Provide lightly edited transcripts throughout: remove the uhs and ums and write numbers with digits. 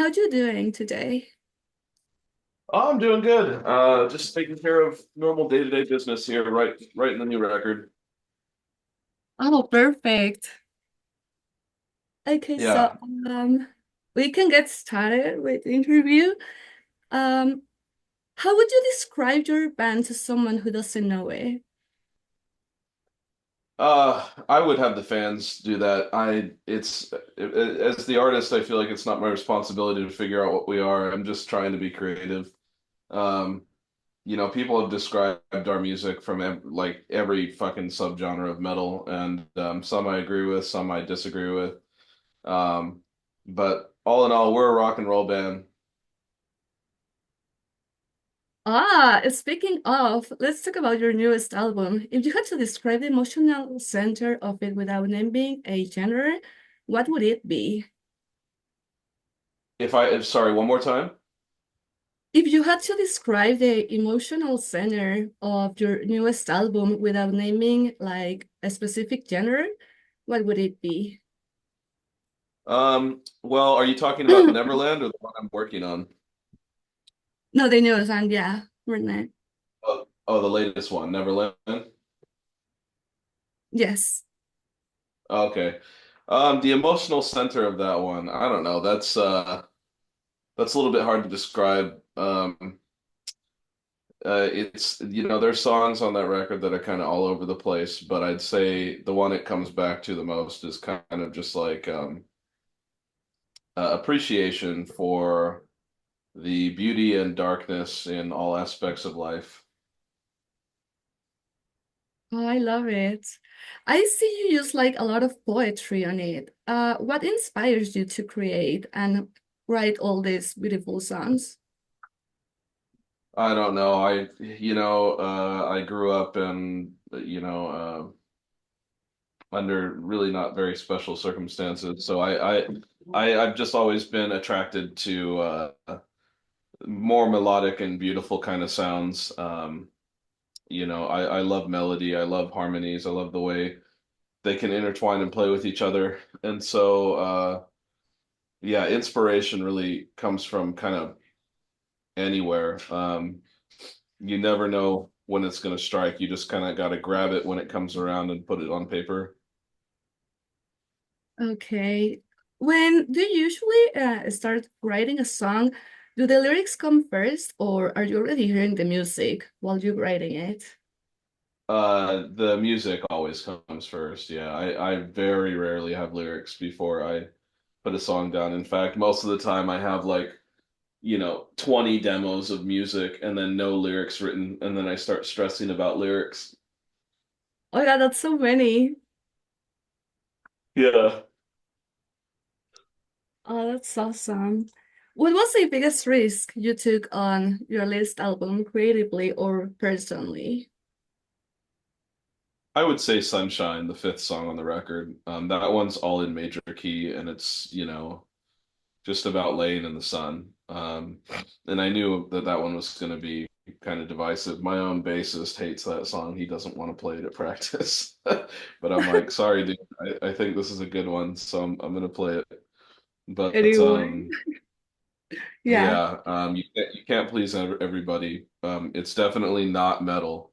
how you doing today? Oh, I'm doing good. Just taking care of normal day-to-day business here, writing the new record. Oh, perfect. Okay, so Yeah. um, we can get started with the interview. Um, how would you describe your band to someone who doesn't know it? I would have the fans do that. As the artist, I feel like it's not my responsibility to figure out what we are. I'm just trying to be creative. Um, People have described our music from like every fucking subgenre of metal, and some I agree with, some I disagree with. Um, but all in all, we're a rock and roll band. Speaking of, let's talk about your newest album. If you had to describe the emotional center of it without naming a genre, what would it be? Sorry, one more time. If you had to describe the emotional center of your newest album without naming like a specific genre, what would it be? Well, are you talking about Neverland or the one I'm working on? No, the newest one, yeah, Renee. Oh, the latest one, Neverland. Yes. Okay. The emotional center of that one, I don't know. That's a little bit hard to describe. There's songs on that record that are kind of all over the place, but I'd say the one it comes back to the most is kind of just like appreciation for the beauty and darkness in all aspects of life. Oh, I love it. I see you use like a lot of poetry on it. What inspires you to create and write all these beautiful songs? I don't know. I grew up in, under really not very special circumstances. So I've just always been attracted to more melodic and beautiful kind of sounds. I love melody. I love harmonies. I love the way they can intertwine and play with each other. And so, yeah, inspiration really comes from kind of anywhere. You never know when it's going to strike. You just kind of got to grab it when it comes around and put it on paper. Okay. When do you usually start writing a song? Do the lyrics come first, or are you already hearing the music while you're writing it? The music always comes first. Yeah, I very rarely have lyrics before I put a song down. In fact, most of the time I have like, 20 demos of music and then no lyrics written, and then I start stressing about lyrics. Oh yeah, that's so many. Yeah. Oh, that's awesome. What was the biggest risk you took on your latest album, creatively or personally? I would say Sunshine, the fifth song on the record. That one's all in major key and it's, just about laying in the sun. And I knew that that one was going to be kind of divisive. My own bassist hates that song. He doesn't want to play it at practice. But I'm like, sorry, dude, I think this is a good one, so I'm going to play it. But Anyway, yeah. yeah, you can't please everybody. It's definitely not metal,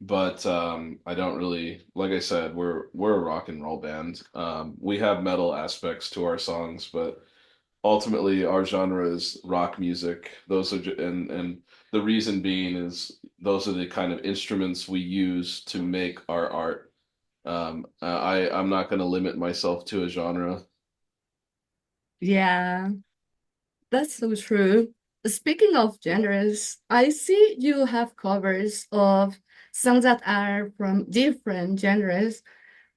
but I don't really, like I said, we're a rock and roll band. We have metal aspects to our songs, but ultimately our genre is rock music. And the reason being is those are the kind of instruments we use to make our art. I'm not going to limit myself to a genre. Yeah, that's so true. Speaking of genres, I see you have covers of songs that are from different genres.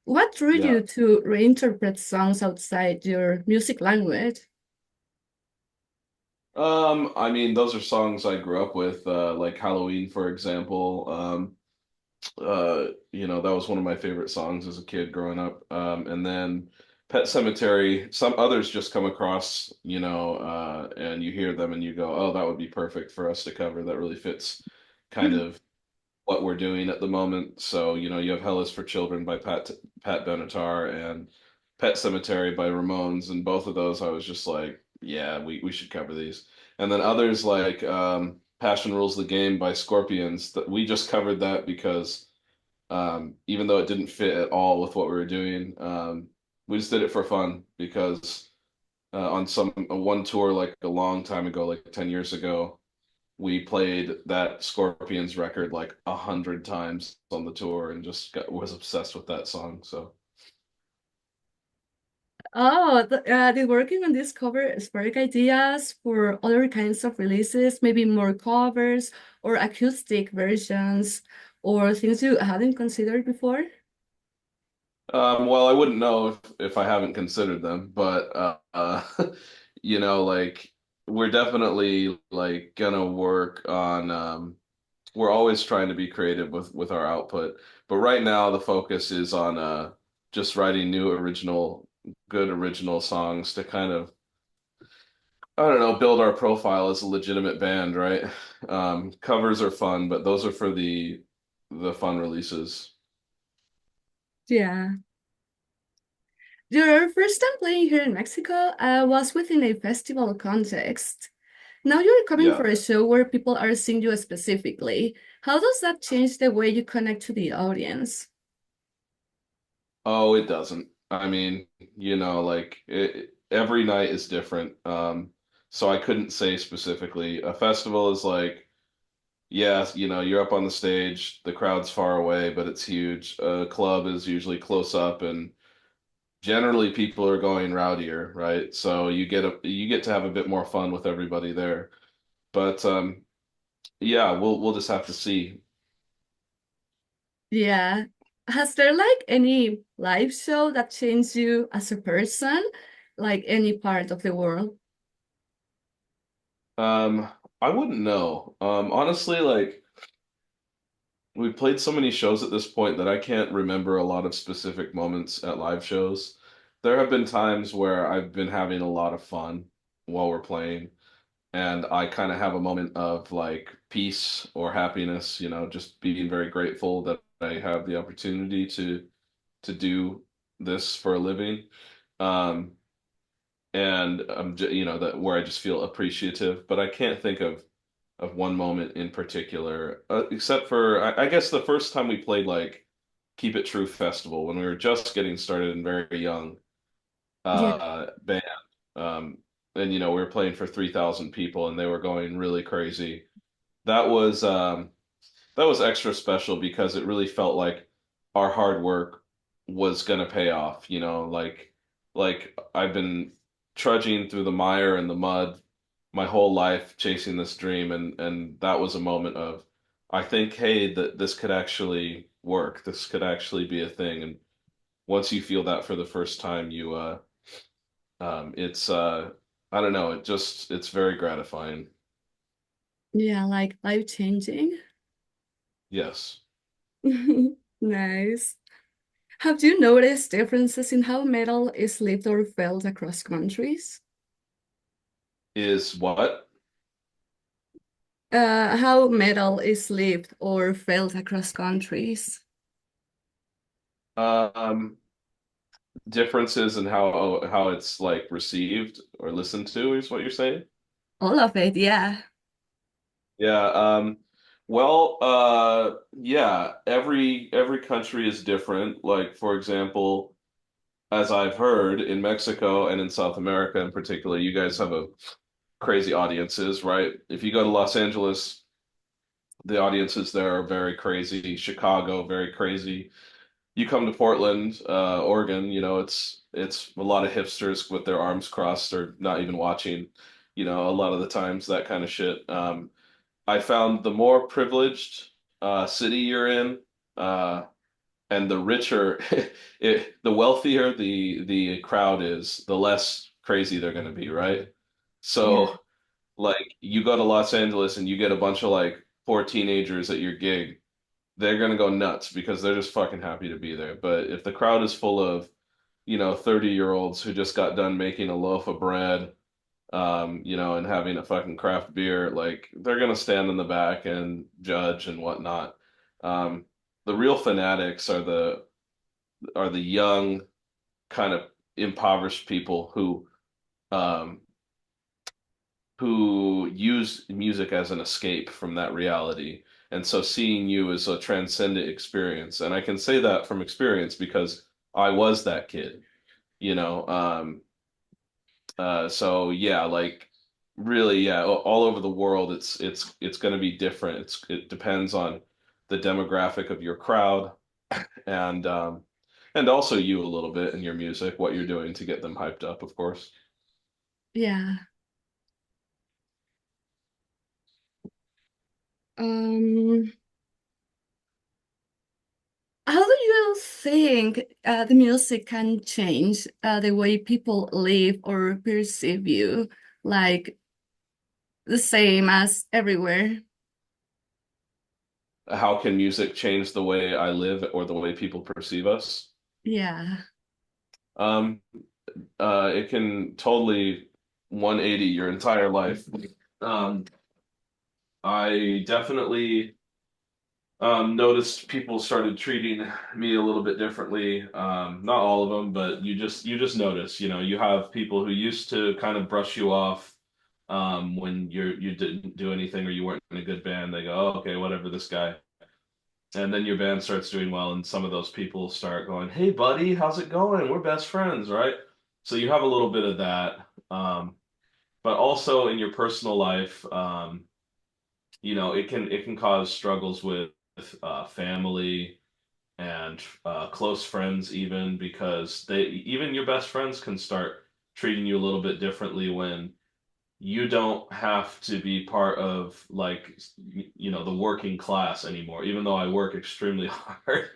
What drew Yeah. you to reinterpret songs outside your music language? I mean, those are songs I grew up with, like Halloween, for example. That was one of my favorite songs as a kid growing up. And then Pet Cemetery, some others just come across, and you hear them and you go, oh, that would be perfect for us to cover. That really fits kind of what we're doing at the moment. So, you have Hell is for Children by Pat Benatar and Pet Cemetery by Ramones, and both of those I was just like, yeah, we should cover these. And then others like Passion Rules the Game by Scorpions, that we just covered that because even though it didn't fit at all with what we were doing, we just did it for fun because on some one tour like a long time ago, like 10 years ago, we played that Scorpions record like 100 times on the tour and was obsessed with that song. So Oh, did working on this cover spark ideas for other kinds of releases, maybe more covers or acoustic versions or things you hadn't considered before? well, I wouldn't know if I haven't considered them, but like we're definitely like gonna work on we're always trying to be creative with our output, but right now the focus is on just writing new good original songs to kind of, I don't know, build our profile as a legitimate band, right? Covers are fun, but those are for the fun releases. Yeah. Your first time playing here in Mexico was within a festival context. Now you're coming Yeah. for a show where people are seeing you specifically. How does that change the way you connect to the audience? Oh, it doesn't. I mean, like every night is different. So I couldn't say specifically. A festival is like, yes, you're up on the stage, the crowd's far away, but it's huge. A club is usually close up and generally people are going rowdier, right? So you get to have a bit more fun with everybody there. But yeah, we'll just have to see. Yeah. Has there like any live show that changed you as a person, like any part of the world? Um, I wouldn't know. Honestly, like we played so many shows at this point that I can't remember a lot of specific moments at live shows. There have been times where I've been having a lot of fun while we're playing, and I kind of have a moment of like peace or happiness, just being very grateful that I have the opportunity to do this for a living. Um, and that where I just feel appreciative, but I can't think of one moment in particular, except for I guess the first time we played like Keep It True Festival when we were just getting started and very young Yeah. band. Um, and we were playing for 3,000 people and they were going really crazy. That was that was extra special because it really felt like our hard work was gonna pay off, like I've been trudging through the mire and the mud my whole life chasing this dream and that was a moment of I think, hey, that this could actually work. This could actually be a thing. And once you feel that for the first time, it's I don't know, it's very gratifying. Yeah, like life changing. Yes. Nice. Have you noticed differences in how metal is lived or felt across countries? Is what? How metal is lived or felt across countries? Um, Differences in how it's like received or listened to is what you're saying? All of it, yeah. Yeah, well, yeah, every country is different. Like for example, as I've heard in Mexico and in South America in particular, you guys have a crazy audiences, right? If you go to Los Angeles, the audiences there are very crazy. Chicago, very crazy. You come to Portland, Oregon, it's a lot of hipsters with their arms crossed or not even watching, a lot of the times that kind of shit. I found the more privileged city you're in, uh, and the richer, the wealthier the crowd is, the less crazy they're going to be, right? Yeah. So, like, you go to Los Angeles and you get a bunch of like poor teenagers at your gig, they're going to go nuts because they're just fucking happy to be there. But if the crowd is full of, 30-year-olds who just got done making a loaf of bread, and having a fucking craft beer, like they're gonna stand in the back and judge and whatnot. Um, the real fanatics are the young, kind of impoverished people who, um, who use music as an escape from that reality. And so seeing you is a transcendent experience. And I can say that from experience because I was that kid, you know. So yeah, like really, yeah, all over the world, it's going to be different. It depends on the demographic of your crowd and also you a little bit in your music, what you're doing to get them hyped up, of course. Yeah. Um, how do you think the music can change the way people live or perceive you, like the same as everywhere? How can music change the way I live or the way people perceive us? Yeah. Um, it can totally 180 your entire life. Um, I definitely noticed people started treating me a little bit differently. Not all of them, but you just notice. You know, you have people who used to kind of brush you off when you didn't do anything or you weren't in a good band. They go, oh, okay, whatever, this guy. And then your band starts doing well, and some of those people start going, "Hey, buddy, how's it going? We're best friends, right?" So you have a little bit of that, but also in your personal life, it can cause struggles with family and close friends, even because even your best friends can start treating you a little bit differently when you don't have to be part of the working class anymore, even though I work extremely hard.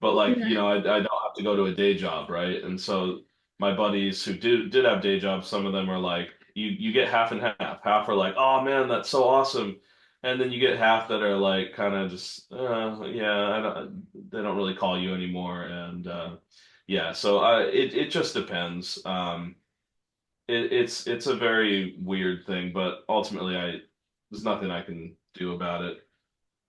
But Yeah. I don't have to go to a day job, right? And so my buddies who did have day jobs, some of them are like, you get half and half. Half are like, oh man, that's so awesome. And then you get half that are like kind of just, yeah, they don't really call you anymore. And yeah, so it just depends. It's a very weird thing, but ultimately there's nothing I can do about it.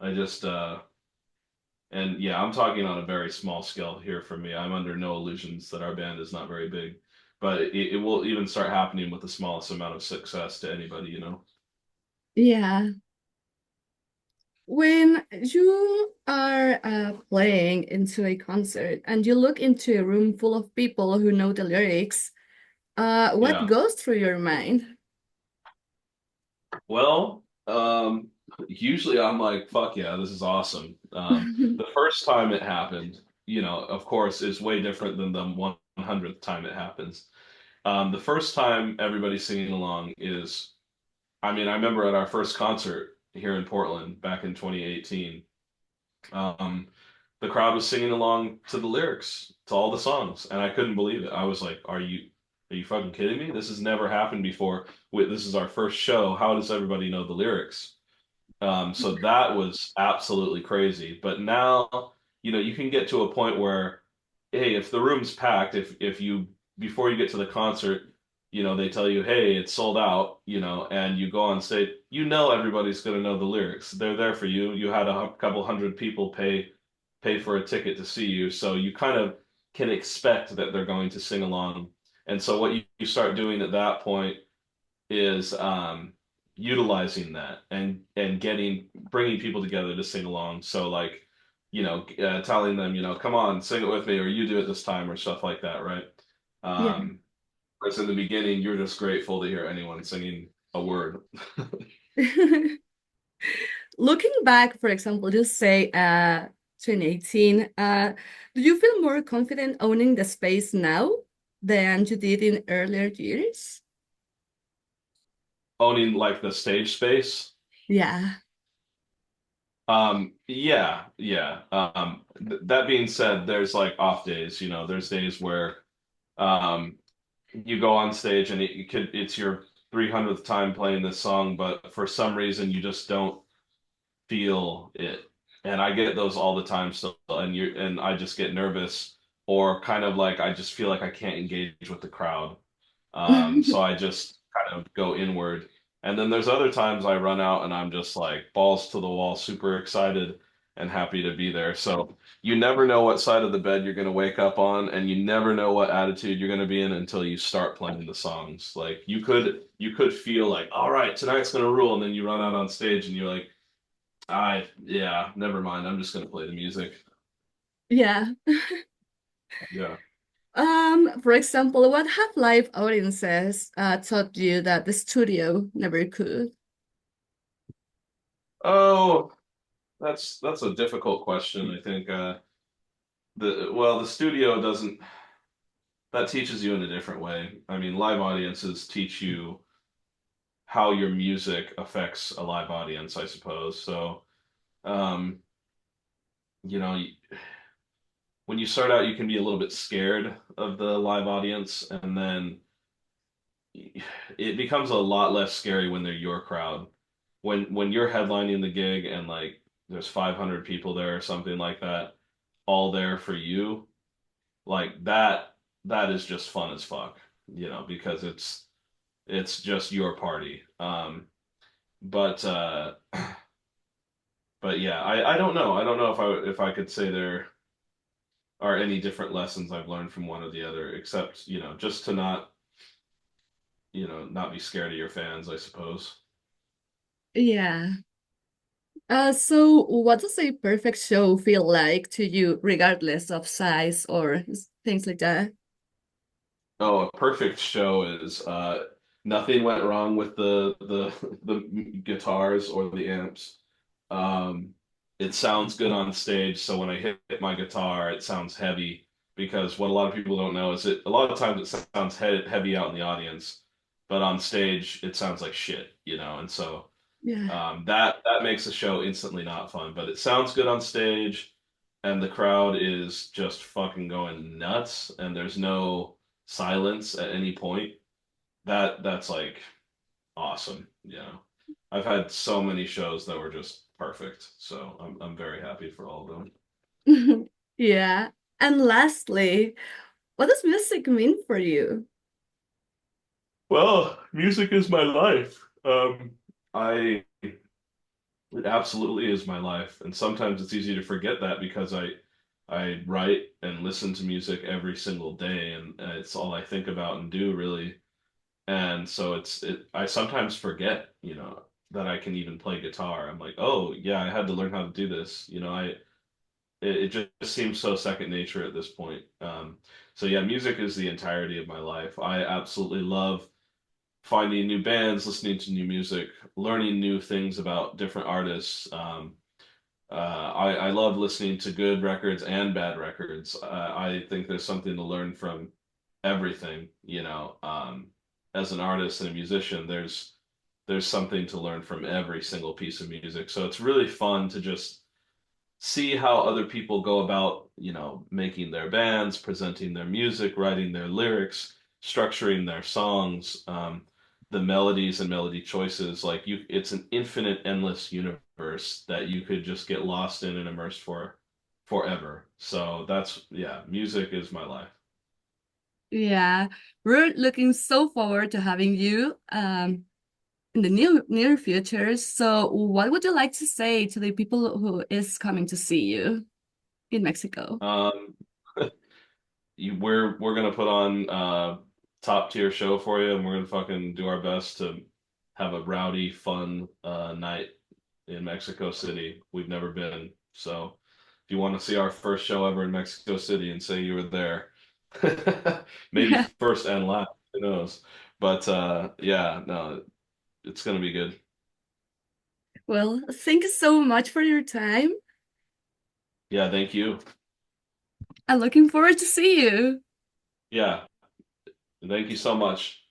I just and yeah, I'm talking on a very small scale here for me. I'm under no illusions that our band is not very big, but it will even start happening with the smallest amount of success to anybody, you know? Yeah. When you are playing into a concert and you look into a room full of people who know the lyrics, what Yeah. goes through your mind? Well, usually I'm like, fuck yeah, this is awesome. The first time it happened, of course, is way different than the 100th time it happens. The first time everybody's singing along is, I mean, I remember at our first concert here in Portland back in 2018, um, the crowd was singing along to the lyrics to all the songs, and I couldn't believe it. I was like, are you fucking kidding me? This has never happened before. This is our first show. How does everybody know the lyrics? So that was absolutely crazy. But now, you can get to a point where, hey, if the room's packed, if you before you get to the concert, they tell you, hey, it's sold out, and you go on stage, everybody's gonna know the lyrics. They're there for you. You had a couple hundred people pay for a ticket to see you, so you kind of can expect that they're going to sing along. And so what you start doing at that point is utilizing that and bringing people together to sing along. So telling them, come on, sing it with me, or you do it this time, or stuff like that, right? Yeah. Whereas in the beginning, you're just grateful to hear anyone singing a word. Looking back, for example, just say 2018, do you feel more confident owning the space now than you did in earlier years? Owning like the stage space. Yeah. Yeah, yeah. That being said, there's like off days, there's days where um, you go on stage and it's your 300th time playing this song, but for some reason you just don't feel it. And I get those all the time still, and I just get nervous or kind of like I just feel like I can't engage with the crowd. So I just kind of go inward. And then there's other times I run out and I'm just like balls to the wall, super excited. and happy to be there. So you never know what side of the bed you're going to wake up on, and you never know what attitude you're going to be in until you start playing the songs. Like you could feel like, all right, tonight's going to rule, and then you run out on stage and you're like, yeah, never mind. I'm just going to play the music. Yeah. Yeah. For example, what have live audiences taught you that the studio never could? Oh, that's a difficult question. I think the studio doesn't that teaches you in a different way. I mean, live audiences teach you how your music affects a live audience, I suppose. So, um, you know, when you start out, you can be a little bit scared of the live audience, and then it becomes a lot less scary when they're your crowd. When you're headlining the gig and like there's 500 people there or something like that, all there for you, like that is just fun as fuck, because it's just your party. But but yeah, I don't know. I don't know if I could say there are any different lessons I've learned from one or the other, except, just to not be scared of your fans, I suppose. Yeah. So what does a perfect show feel like to you, regardless of size or things like that? Oh, a perfect show is nothing went wrong with the guitars or the amps. Um, it sounds good on stage, so when I hit my guitar, it sounds heavy because what a lot of people don't know is a lot of times it sounds heavy out in the audience, but on stage it sounds like shit, and so Yeah. that makes the show instantly not fun. But it sounds good on stage, and the crowd is just fucking going nuts, and there's no silence at any point. That's like awesome. I've had so many shows that were just perfect, so I'm very happy for all of them. Yeah. And lastly, what does music mean for you? Well, music is my life. I It absolutely is my life, and sometimes it's easy to forget that because I write and listen to music every single day, and it's all I think about and do really. And so I sometimes forget, that I can even play guitar. I'm like, oh yeah, I had to learn how to do this. It just seems so second nature at this point. So yeah, music is the entirety of my life. I absolutely love finding new bands, listening to new music, learning new things about different artists. I love listening to good records and bad records. I think there's something to learn from everything, as an artist and a musician, there's something to learn from every single piece of music. So it's really fun to just see how other people go about, making their bands, presenting their music, writing their lyrics, structuring their songs, the melodies and melody choices. Like it's an infinite, endless universe that you could just get lost in and immersed for forever. So yeah, music is my life. Yeah, we're looking so forward to having you in the near future. So, what would you like to say to the people who is coming to see you in Mexico? Um, we're gonna put on top tier show for you, and we're gonna fucking do our best to have a rowdy, fun night in Mexico City. We've never been, so if you want to see our first show ever in Mexico City and say you were there, maybe Yeah. first and last, who knows? But yeah, no, it's gonna be good. Well, thank you so much for your time. Yeah, thank you. I'm looking forward to see you. Yeah, thank you so much.